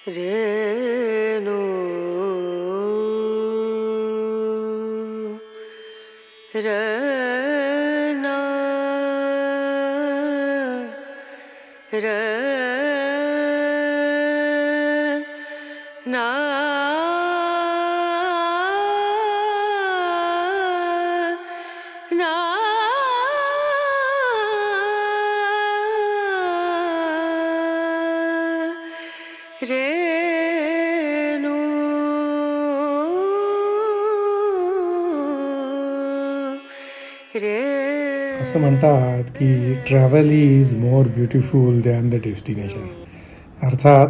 रेणु रना रना ना रेणु रे. असं म्हणतात की travel is more beautiful than the destination. अर्थात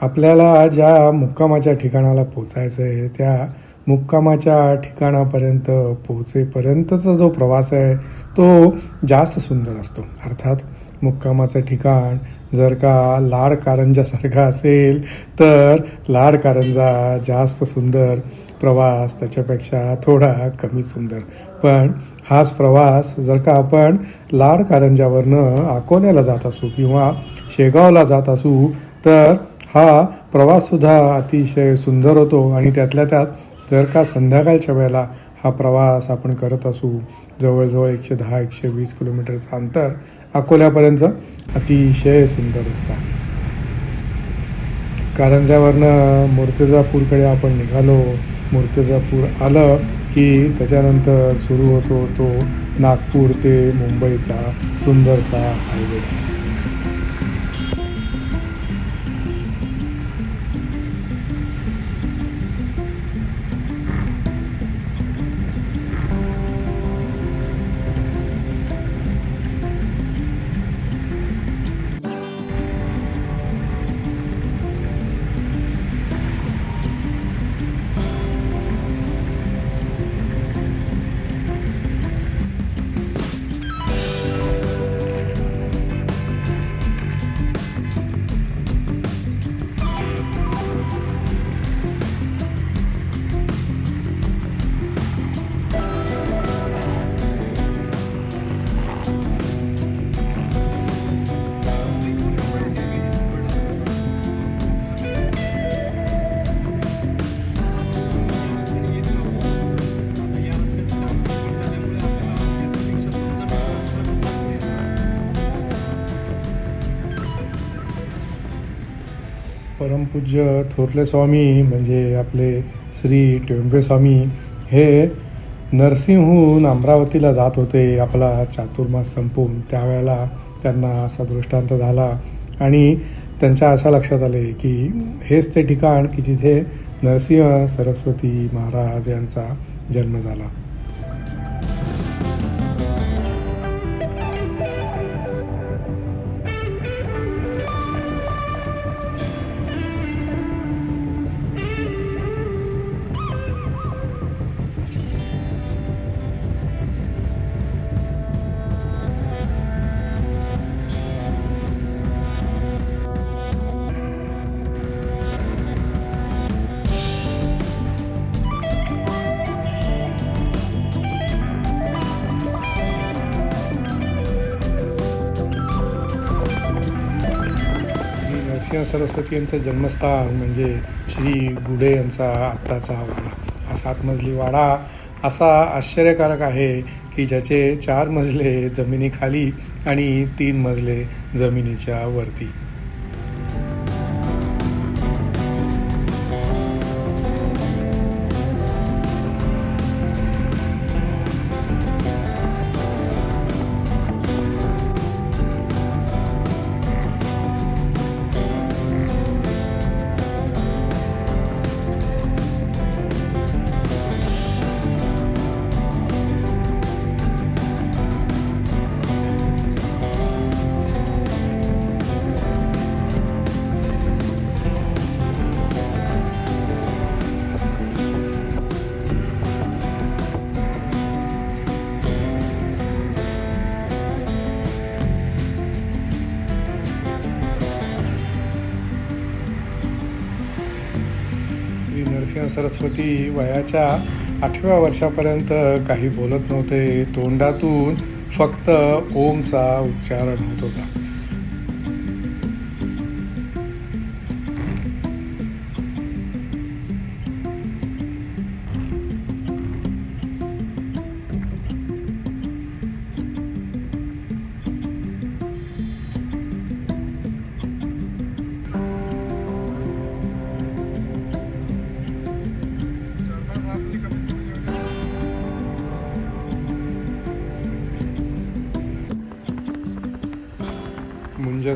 आपल्याला ज्या मुक्कामाच्या ठिकाणाला पोचायचं आहे त्या मुक्कामाच्या ठिकाणापर्यंत पोचेपर्यंतचा जो प्रवास आहे तो जास्त सुंदर असतो. अर्थात मुक्कामाचं ठिकाण जर का लाड कारंजासारखा असेल तर लाड कारंजा जास्त सुंदर, प्रवास त्याच्यापेक्षा थोडा कमी सुंदर. पण हाच प्रवास जर का आपण लाड कारंजावरनं अकोल्याला जात असू किंवा शेगावला जात असू तर हा प्रवाससुद्धा अतिशय सुंदर होतो. आणि त्यातल्या त्यात जर का संध्याकाळच्या वेळेला हा प्रवास आपण करत असू, जवळजवळ 110-120 किलोमीटरचं अंतर अकोल्यापर्यंत अतिशय सुंदर असतं. कारंजावरनं मूर्तिजापूरकडे आपण निघालो. मूर्तिजापूर आलं की त्याच्यानंतर सुरू होतो तो नागपूर ते मुंबईचा सुंदरसा हायवे. परमपूज्य थोरले स्वामी म्हणजे आपले श्री टेंबे स्वामी हे नरसिंहहून अमरावतीला जात होते आपला चातुर्मास संपवून. त्यावेळेला त्यांना असा दृष्टांत झाला आणि त्यांच्या अशा लक्षात आले की हेच ते ठिकाण की जिथे नरसिंह सरस्वती महाराज यांचा जन्म झाला. नरसिंह सरस्वती यांचं जन्मस्थान म्हणजे श्री गुडे यांचा आत्ताचा वाडा. हा 7 मजली वाडा असा आश्चर्यकारक आहे की ज्याचे 4 मजले जमिनीखाली आणि 3 मजले जमिनीच्या वरती. नरसिंह सरस्वती वयाच्या 8व्या वर्षापर्यंत काही बोलत नव्हते. तोंडातून फक्त ओमचा उच्चारण होत होता.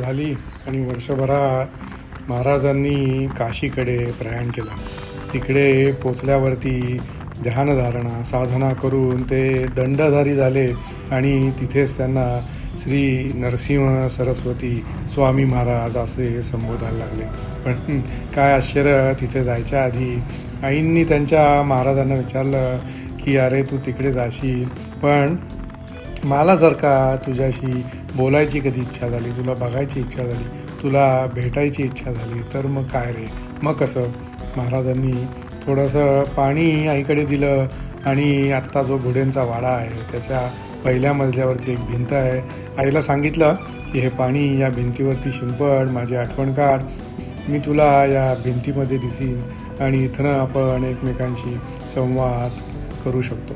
झाली आणि वर्षभरात महाराजांनी काशीकडे प्रयाण केलं. तिकडे पोचल्यावरती ध्यानधारणा साधना करून ते दंडधारी झाले आणि तिथेच त्यांना श्री नरसिंह सरस्वती स्वामी महाराज असे संबोधायला लागले. पण काय आश्चर्य, तिथे जायच्या आधी आईंनी त्यांच्या महाराजांना विचारलं की अरे तू तिकडे जाशील, पण मला जर का तुझ्याशी बोलायची कधी इच्छा झाली, तुला बघायची इच्छा झाली, तुला भेटायची इच्छा झाली, तर मग काय रे, मग कसं? महाराजांनी थोडंसं पाणी आईकडे दिलं आणि आत्ता जो घोड्यांचा वाडा आहे त्याच्या पहिल्या मजल्यावरती एक भिंत आहे. आईला सांगितलं की हे पाणी या भिंतीवरती शिंपड, माझी आठवण काढ, मी तुला या भिंतीमध्ये दिसीन आणि इथनं आपण एकमेकांशी संवाद करू शकतो.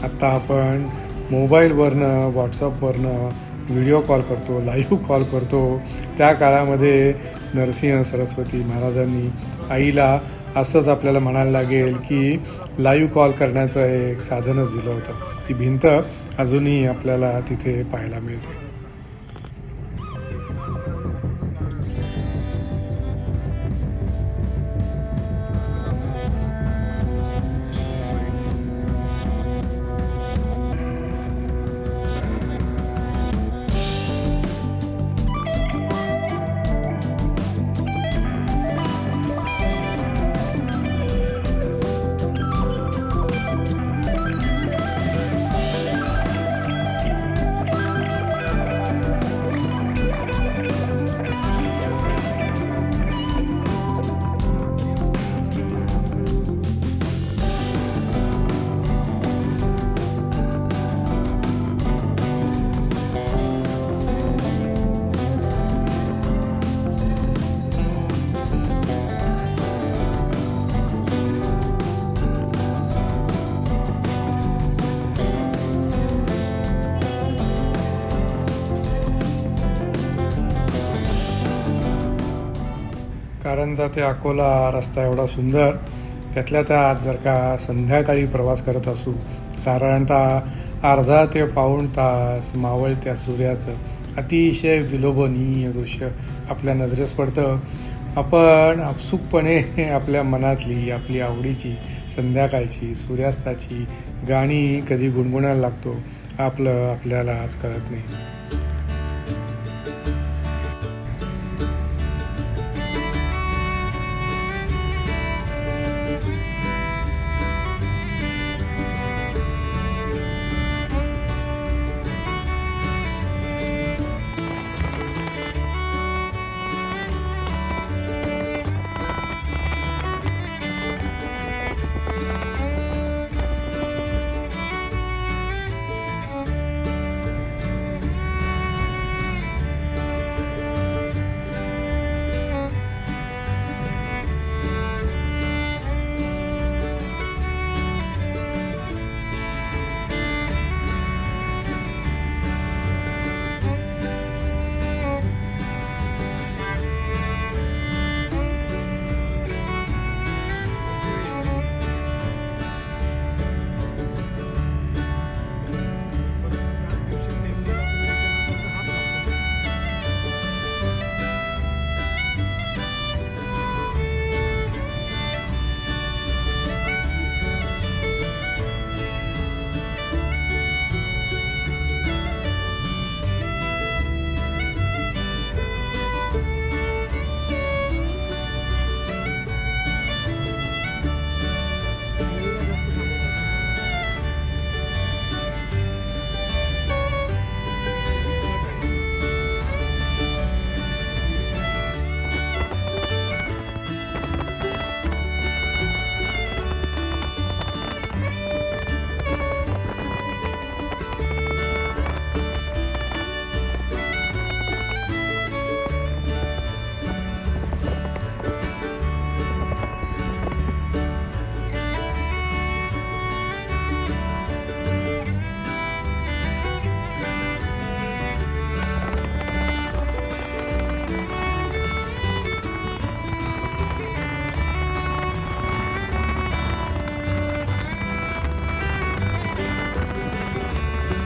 आत्ता आपण मोबाईलवरनं, व्हॉट्सअपवरनं व्हिडिओ कॉल करतो, लाईव्ह कॉल करतो. त्या काळामध्ये नरसिंह सरस्वती महाराजांनी आईला असंच आपल्याला म्हणायला लागेल की लाईव्ह कॉल करण्याचं एक साधनच दिलं होतं. ती भिंत अजूनही आपल्याला तिथे पाहायला मिळते. कारंजा ते अकोला रस्ता एवढा सुंदर, त्यातल्या त्यात जर का संध्याकाळी प्रवास करत असू, साधारणतः अर्धा ते पाऊण तास मावळत्या सूर्याचं अतिशय विलोभनीय दृश्य आपल्या नजरेस पडतं. आपण आपसुकपणे आपल्या मनातली, आपली आवडीची संध्याकाळची, सूर्यास्ताची गाणी कधी गुणगुणायला लागतो, आपलं आपल्याला आज कळत नाही.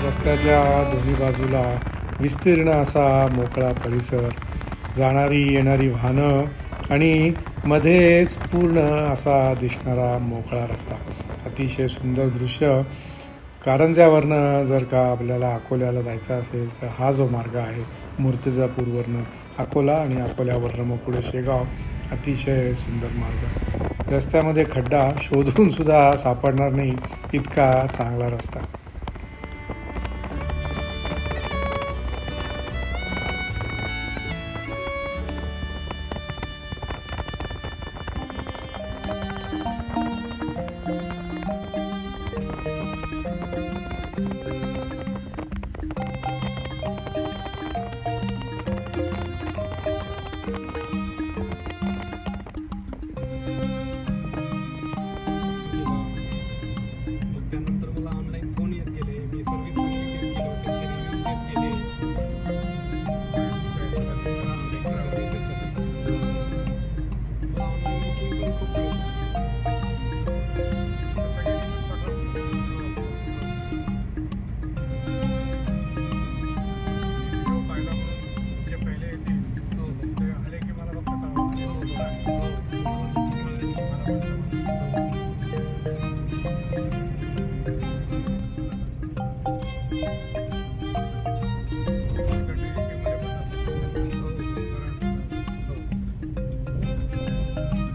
रस्त्याच्या दोन्ही बाजूला विस्तीर्ण असा मोकळा परिसर, जाणारी येणारी वाहनं आणि मध्येच पूर्ण असा दिसणारा मोकळा रस्ता. अतिशय सुंदर दृश्य. कारंज्यावरनं जर का आपल्याला अकोल्याला जायचं असेल तर हा जो मार्ग आहे मूर्तिजापूरवरनं अकोला आणि अकोल्यावरनं मग पुढे शेगाव, अतिशय सुंदर मार्ग. रस्त्यामध्ये खड्डा शोधूनसुद्धा सापडणार नाही इतका चांगला रस्ता. त्यानंतर मला ऑनलाईन फोन येत गेले, मी सर्व्हिस चांगली देत गेलो, त्यांचे रिव्ह्यूज येत गेले. मला ऑनलाईन बुकिंग पण खूप मिळतं.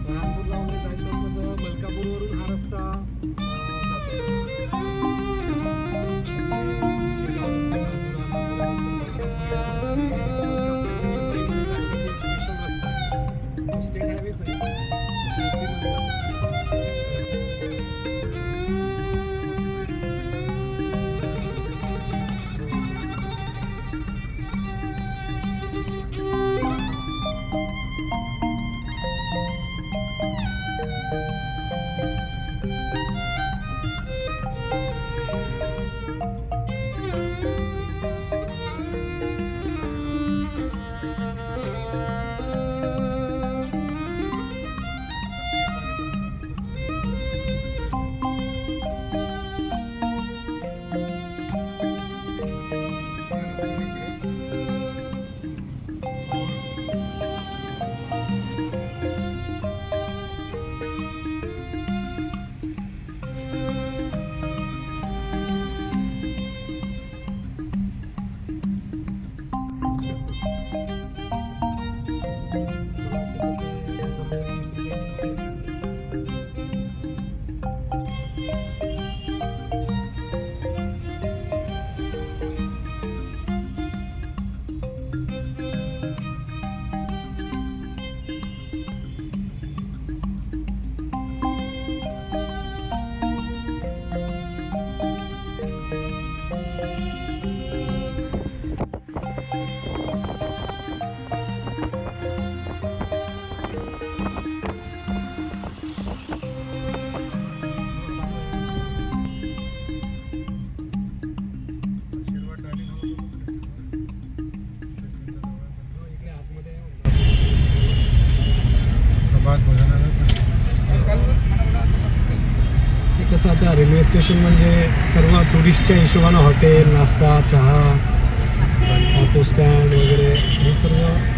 रामपूरला वगैरे जायचं असलं तर मलकापूरवरून हा रस्ता स्टेट हायवेज आहे. ते कसं आता रेल्वे स्टेशन म्हणजे सर्व टुरिस्टच्या हिशोबानं हॉटेल, नाश्ता, चहा, ऑटो स्टँड वगैरे हे सर्व